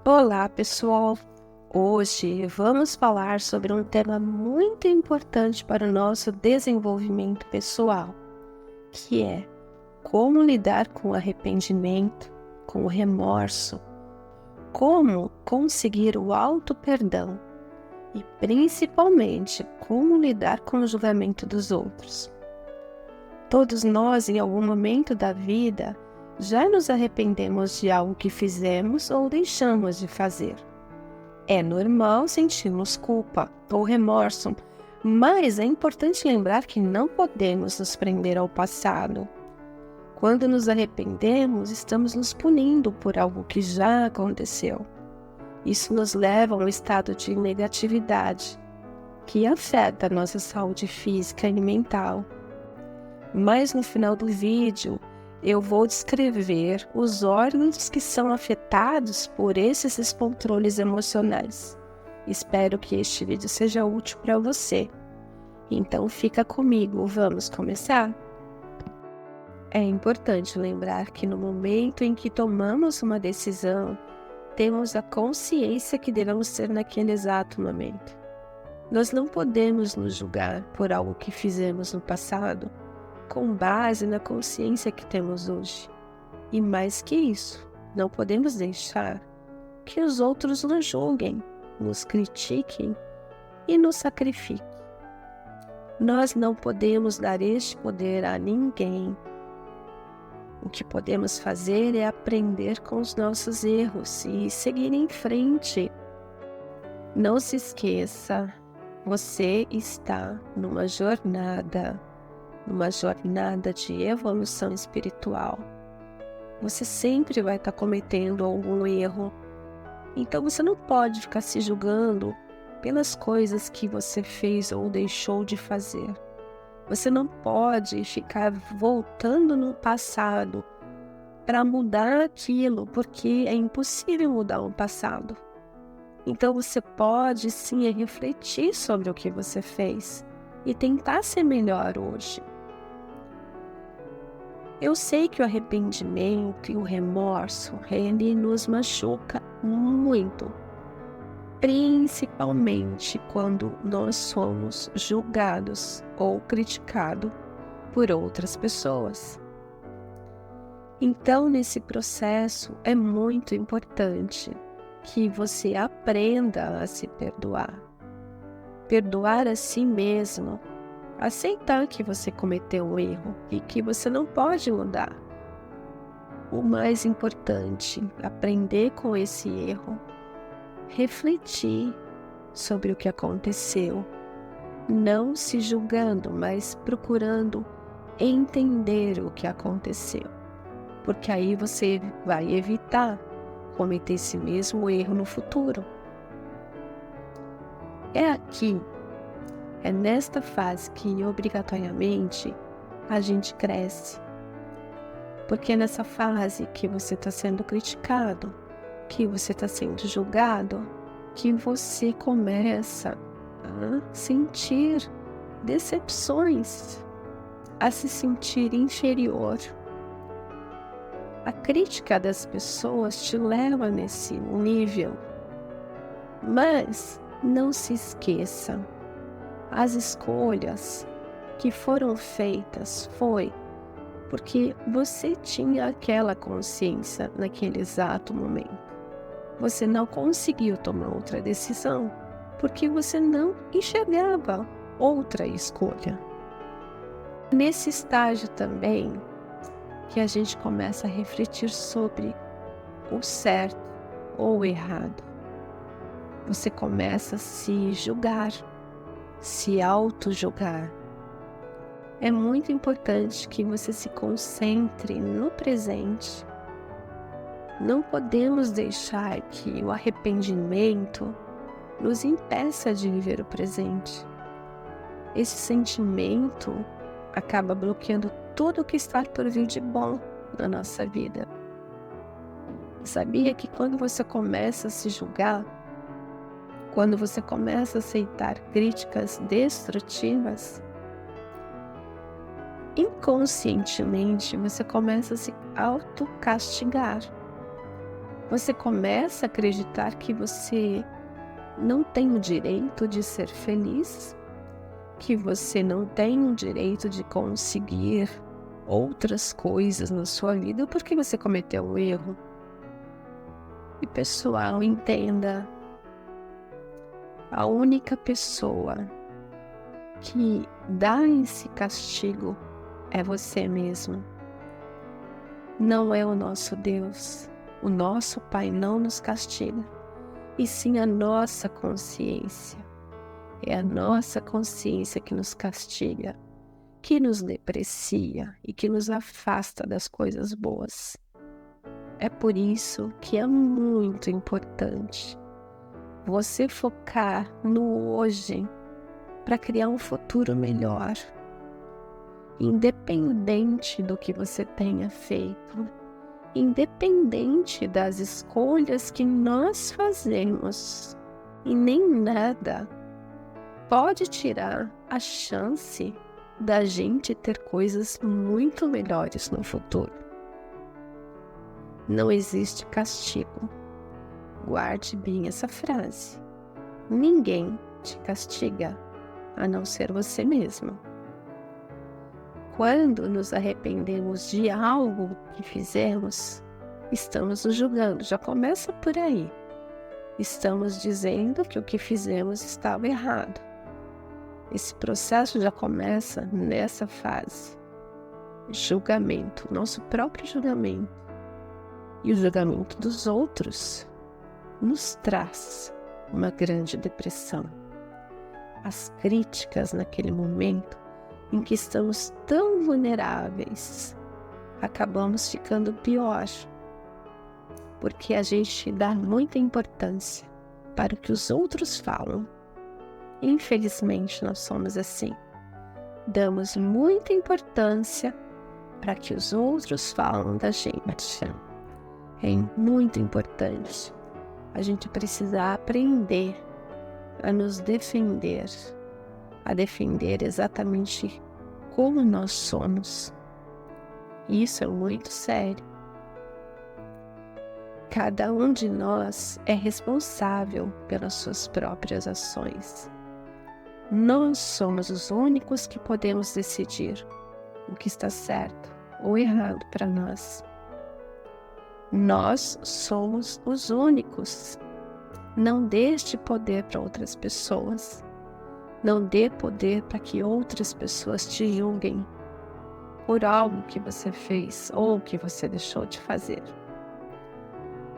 Olá, pessoal! Hoje vamos falar sobre um tema muito importante para o nosso desenvolvimento pessoal, que é como lidar com o arrependimento, com o remorso, como conseguir o auto-perdão e, principalmente, como lidar com o julgamento dos outros. Todos nós, em algum momento da vida, já nos arrependemos de algo que fizemos ou deixamos de fazer. É normal sentirmos culpa ou remorso, mas é importante lembrar que não podemos nos prender ao passado. Quando nos arrependemos, estamos nos punindo por algo que já aconteceu. Isso nos leva a um estado de negatividade, que afeta a nossa saúde física e mental. Mas no final do vídeo, eu vou descrever os órgãos que são afetados por esses descontroles emocionais. Espero que este vídeo seja útil para você. Então fica comigo, vamos começar? É importante lembrar que no momento em que tomamos uma decisão, temos a consciência que devemos ser naquele exato momento. Nós não podemos nos julgar por algo que fizemos no passado, com base na consciência que temos hoje. E mais que isso, não podemos deixar que os outros nos julguem, nos critiquem e nos sacrifiquem. Nós não podemos dar este poder a ninguém. O que podemos fazer é aprender com os nossos erros e seguir em frente. Não se esqueça, você está numa jornada de evolução espiritual. Você sempre vai estar cometendo algum erro. Então você não pode ficar se julgando pelas coisas que você fez ou deixou de fazer. Você não pode ficar voltando no passado para mudar aquilo, porque é impossível mudar o passado. Então você pode sim refletir sobre o que você fez e tentar ser melhor hoje. Eu sei que o arrependimento e o remorso, ele nos machuca muito, principalmente quando nós somos julgados ou criticados por outras pessoas. Então, nesse processo, é muito importante que você aprenda a se perdoar. Perdoar a si mesmo. Aceitar que você cometeu um erro e que você não pode mudar. O mais importante, aprender com esse erro, refletir sobre o que aconteceu, não se julgando, mas procurando entender o que aconteceu, porque aí você vai evitar cometer esse mesmo erro no futuro. É nesta fase que, obrigatoriamente, a gente cresce. Porque é nessa fase que você está sendo criticado, que você está sendo julgado, que você começa a sentir decepções, a se sentir inferior. A crítica das pessoas te leva nesse nível. Mas não se esqueça. As escolhas que foram feitas foi porque você tinha aquela consciência naquele exato momento. Você não conseguiu tomar outra decisão porque você não enxergava outra escolha. Nesse estágio também que a gente começa a refletir sobre o certo ou o errado. Você começa a se julgar, se auto-julgar. É muito importante que você se concentre no presente. Não podemos deixar que o arrependimento nos impeça de viver o presente. Esse sentimento acaba bloqueando tudo o que está por vir de bom na nossa vida. Sabia que quando você começa a se julgar, quando você começa a aceitar críticas destrutivas, inconscientemente você começa a se autocastigar. Você começa a acreditar que você não tem o direito de ser feliz, que você não tem o direito de conseguir outras coisas na sua vida porque você cometeu um erro. E pessoal, entenda, a única pessoa que dá esse castigo é você mesmo. Não é o nosso Deus. O nosso Pai não nos castiga, e sim a nossa consciência. É a nossa consciência que nos castiga, que nos deprecia e que nos afasta das coisas boas. É por isso que é muito importante você focar no hoje para criar um futuro melhor, independente do que você tenha feito, independente das escolhas que nós fazemos, e nem nada pode tirar a chance da gente ter coisas muito melhores no futuro. Não existe castigo. Guarde bem essa frase. Ninguém te castiga, a não ser você mesmo. Quando nos arrependemos de algo que fizemos, estamos nos julgando. Já começa por aí. Estamos dizendo que o que fizemos estava errado. Esse processo já começa nessa fase. Julgamento, nosso próprio julgamento. E o julgamento dos outros nos traz uma grande depressão. As críticas naquele momento em que estamos tão vulneráveis, acabamos ficando pior, porque a gente dá muita importância para o que os outros falam. Infelizmente, nós somos assim. Damos muita importância para que os outros falam da gente. É muito importante. A gente precisa aprender a nos defender, a defender exatamente como nós somos. Isso é muito sério. Cada um de nós é responsável pelas suas próprias ações. Nós somos os únicos que podemos decidir o que está certo ou errado para nós. Nós somos os únicos. Não dê este poder para outras pessoas. Não dê poder para que outras pessoas te julguem por algo que você fez ou que você deixou de fazer.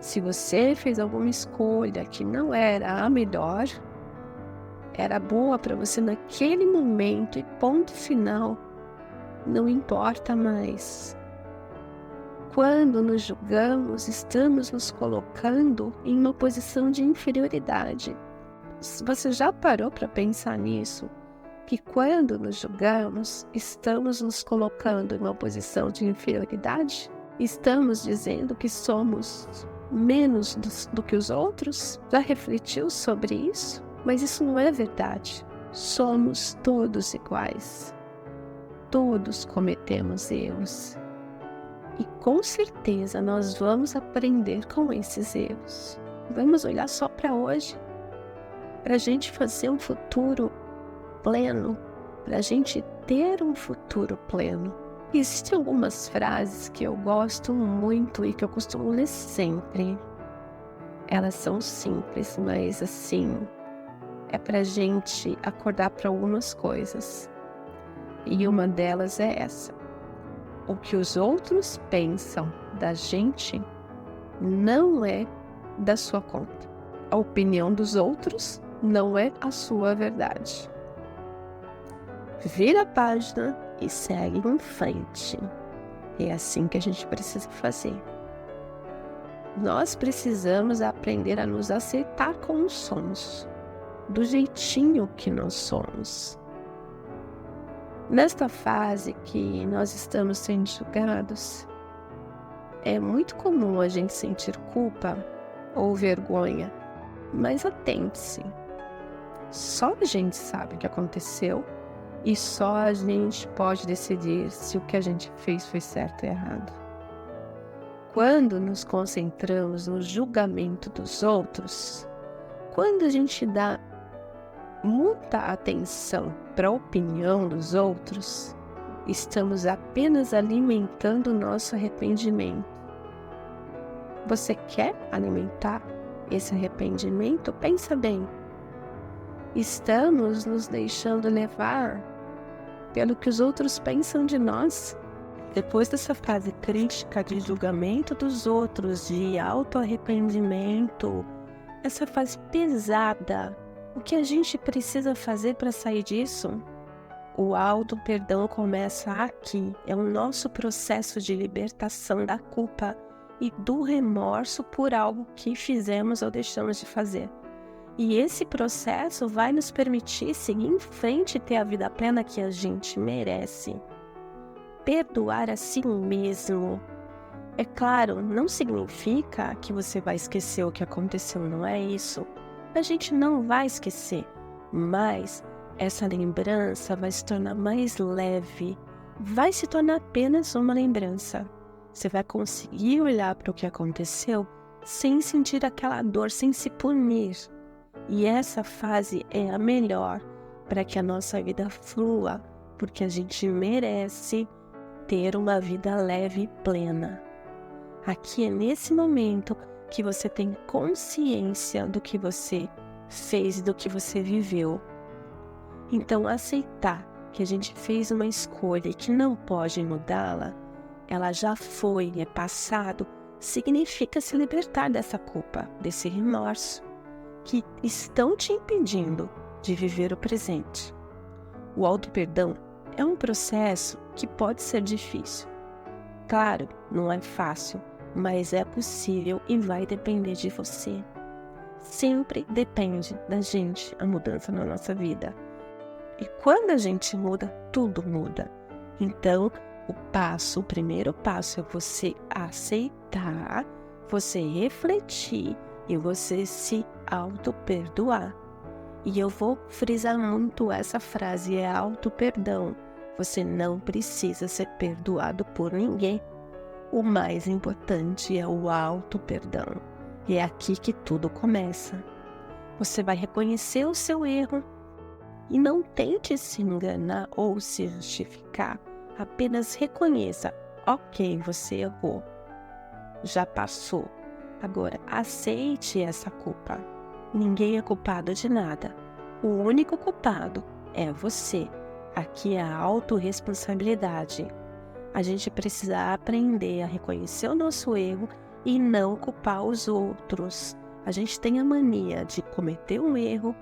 Se você fez alguma escolha que não era a melhor, era boa para você naquele momento e ponto final, não importa mais. Quando nos julgamos, estamos nos colocando em uma posição de inferioridade. Você já parou para pensar nisso? Que quando nos julgamos, estamos nos colocando em uma posição de inferioridade? Estamos dizendo que somos menos do que os outros? Já refletiu sobre isso? Mas isso não é verdade. Somos todos iguais. Todos cometemos erros. E com certeza nós vamos aprender com esses erros. Vamos olhar só para hoje, para a gente fazer um futuro pleno, para a gente ter um futuro pleno. Existem algumas frases que eu gosto muito e que eu costumo ler sempre. Elas são simples, mas assim, é para a gente acordar para algumas coisas. E uma delas é essa. O que os outros pensam da gente não é da sua conta. A opinião dos outros não é a sua verdade. Vira a página e segue em frente. É assim que a gente precisa fazer. Nós precisamos aprender a nos aceitar como somos, do jeitinho que nós somos. Nesta fase que nós estamos sendo julgados, é muito comum a gente sentir culpa ou vergonha, mas atente-se. Só a gente sabe o que aconteceu e só a gente pode decidir se o que a gente fez foi certo ou errado. quando nos concentramos no julgamento dos outros, quando a gente dá muita atenção para a opinião dos outros, estamos apenas alimentando o nosso arrependimento. Você quer alimentar esse arrependimento? Pensa bem. Estamos nos deixando levar pelo que os outros pensam de nós. Depois dessa fase crítica de julgamento dos outros, de auto-arrependimento, essa fase pesada, o que a gente precisa fazer para sair disso? O auto-perdão começa aqui, é o nosso processo de libertação da culpa e do remorso por algo que fizemos ou deixamos de fazer. E esse processo vai nos permitir seguir em frente e ter a vida plena que a gente merece. Perdoar a si mesmo. É claro, não significa que você vai esquecer o que aconteceu, não é isso. A gente não vai esquecer, mas essa lembrança vai se tornar mais leve, vai se tornar apenas uma lembrança. Você vai conseguir olhar para o que aconteceu sem sentir aquela dor, sem se punir. E essa fase é a melhor para que a nossa vida flua, porque a gente merece ter uma vida leve e plena. Aqui é nesse momento que você tem consciência do que você fez e do que você viveu. Então, aceitar que a gente fez uma escolha e que não pode mudá-la, ela já foi, é passado, significa se libertar dessa culpa, desse remorso, que estão te impedindo de viver o presente. O auto-perdão é um processo que pode ser difícil. Claro, não é fácil, mas é possível e vai depender de você. Sempre depende da gente a mudança na nossa vida. E quando a gente muda, tudo muda. Então, o primeiro passo é você aceitar, você refletir e você se auto-perdoar. E eu vou frisar muito essa frase, é auto-perdão. Você não precisa ser perdoado por ninguém. O mais importante é o auto-perdão. E é aqui que tudo começa. Você vai reconhecer o seu erro e não tente se enganar ou se justificar. Apenas reconheça, ok, você errou. Já passou. Agora, aceite essa culpa. Ninguém é culpado de nada. O único culpado é você. Aqui é a autorresponsabilidade. A gente precisa aprender a reconhecer o nosso erro e não culpar os outros. A gente tem a mania de cometer um erro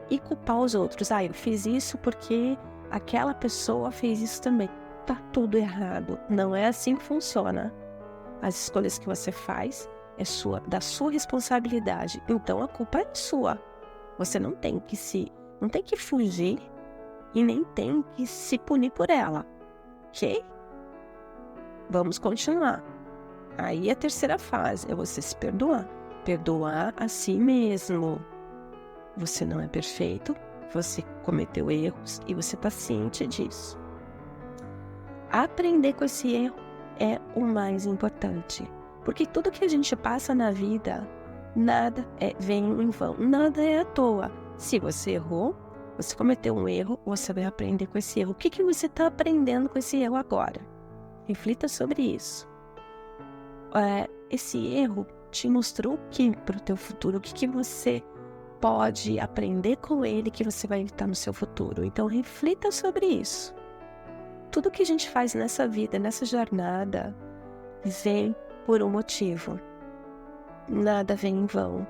e culpar os outros. Eu fiz isso porque aquela pessoa fez isso também. Tá tudo errado. Não é assim que funciona. As escolhas que você faz é da sua responsabilidade. Então a culpa é sua. Você não tem que fugir e nem tem que se punir por ela. Ok? Vamos continuar. Aí a terceira fase é você se perdoar. Perdoar a si mesmo. Você não é perfeito, você cometeu erros e você está ciente disso. Aprender com esse erro é o mais importante. Porque tudo que a gente passa na vida, nada vem em vão, nada é à toa. Se você errou, você cometeu um erro, você vai aprender com esse erro. O que você está aprendendo com esse erro agora? Reflita sobre isso. Esse erro te mostrou o que para o teu futuro? O que você pode aprender com ele que você vai evitar no seu futuro? Então, reflita sobre isso. Tudo que a gente faz nessa vida, nessa jornada, vem por um motivo. Nada vem em vão.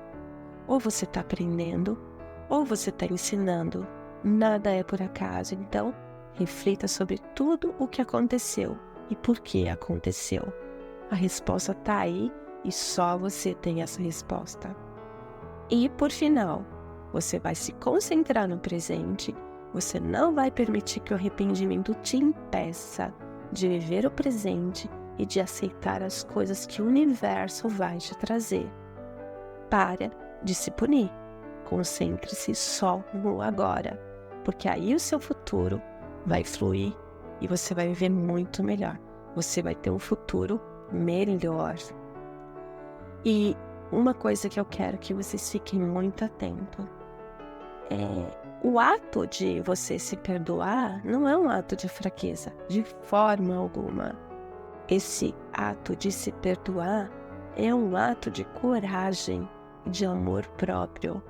Ou você está aprendendo, ou você está ensinando. Nada é por acaso. Então, reflita sobre tudo o que aconteceu e por que aconteceu. A resposta está aí e só você tem essa resposta. E, por final, você vai se concentrar no presente. Você não vai permitir que o arrependimento te impeça de viver o presente e de aceitar as coisas que o universo vai te trazer. Para de se punir. Concentre-se só no agora, porque aí o seu futuro vai fluir e você vai viver muito melhor. Você vai ter um futuro melhor. E uma coisa que eu quero que vocês fiquem muito atentos o ato de você se perdoar não é um ato de fraqueza, de forma alguma. Esse ato de se perdoar é um ato de coragem e de amor próprio.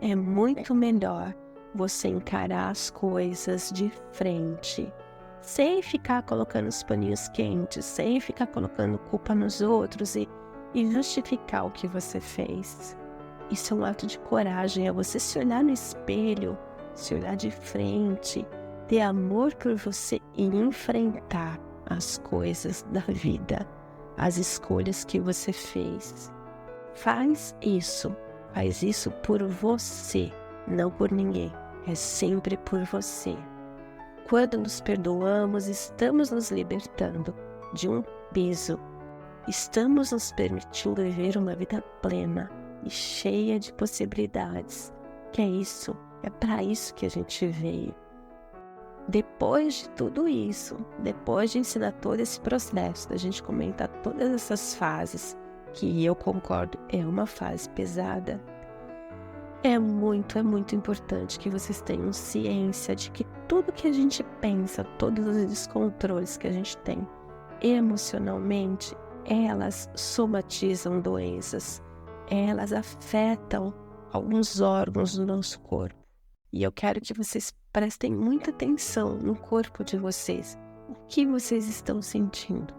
É muito melhor você encarar as coisas de frente, sem ficar colocando os paninhos quentes, sem ficar colocando culpa nos outros e justificar o que você fez. Isso é um ato de coragem, é você se olhar no espelho, se olhar de frente, ter amor por você e enfrentar as coisas da vida, as escolhas que você fez. Faz isso por você, não por ninguém, é sempre por você. Quando nos perdoamos, estamos nos libertando de um peso, estamos nos permitindo viver uma vida plena e cheia de possibilidades, que é isso, é para isso que a gente veio. Depois de tudo isso, depois de ensinar todo esse processo, da gente comentar todas essas fases, que eu concordo, é uma fase pesada, é muito importante que vocês tenham ciência de que tudo que a gente pensa, todos os descontroles que a gente tem emocionalmente, elas somatizam doenças, elas afetam alguns órgãos do nosso corpo. E eu quero que vocês prestem muita atenção no corpo de vocês. O que vocês estão sentindo?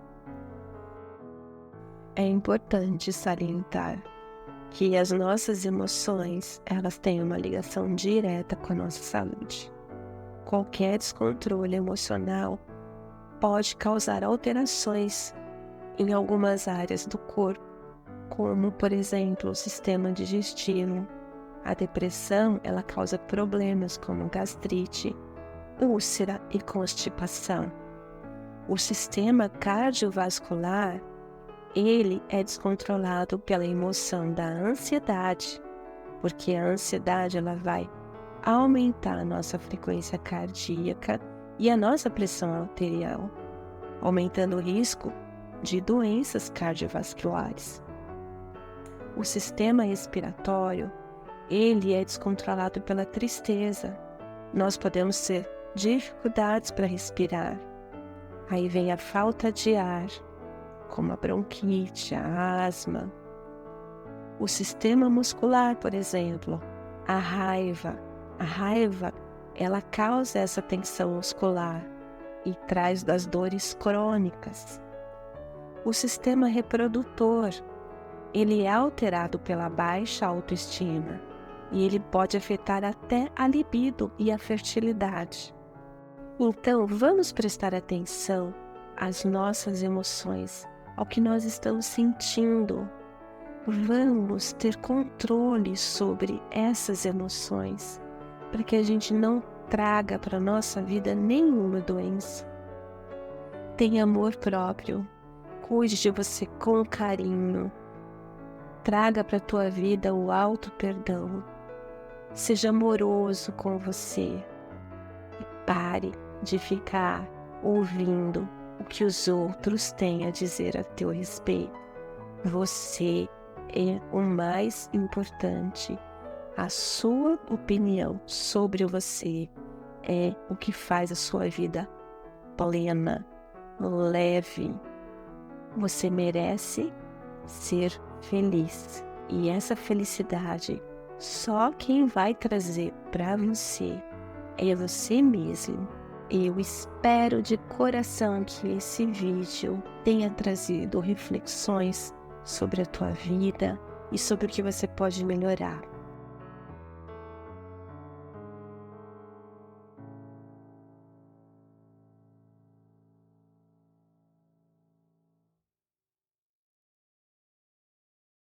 É importante salientar que as nossas emoções, elas têm uma ligação direta com a nossa saúde. Qualquer descontrole emocional pode causar alterações em algumas áreas do corpo, como, por exemplo, o sistema digestivo. A depressão, ela causa problemas como gastrite, úlcera e constipação. O sistema cardiovascular, ele é descontrolado pela emoção da ansiedade, porque a ansiedade ela vai aumentar a nossa frequência cardíaca e a nossa pressão arterial, aumentando o risco de doenças cardiovasculares. O sistema respiratório, ele é descontrolado pela tristeza. Nós podemos ter dificuldades para respirar. Aí vem a falta de ar, como a bronquite, a asma. O sistema muscular, por exemplo, a raiva, ela causa essa tensão muscular e traz das dores crônicas. O sistema reprodutor, ele é alterado pela baixa autoestima e ele pode afetar até a libido e a fertilidade. Então, vamos prestar atenção às nossas emoções, ao que nós estamos sentindo. Vamos ter controle sobre essas emoções, para que a gente não traga para a nossa vida nenhuma doença. Tenha amor próprio, cuide de você com carinho, traga para a tua vida o auto-perdão, seja amoroso com você e pare de ficar ouvindo o que os outros têm a dizer a teu respeito. Você é o mais importante. A sua opinião sobre você é o que faz a sua vida plena, leve. Você merece ser feliz. E essa felicidade, só quem vai trazer para você é você mesmo. Eu espero de coração que esse vídeo tenha trazido reflexões sobre a tua vida e sobre o que você pode melhorar.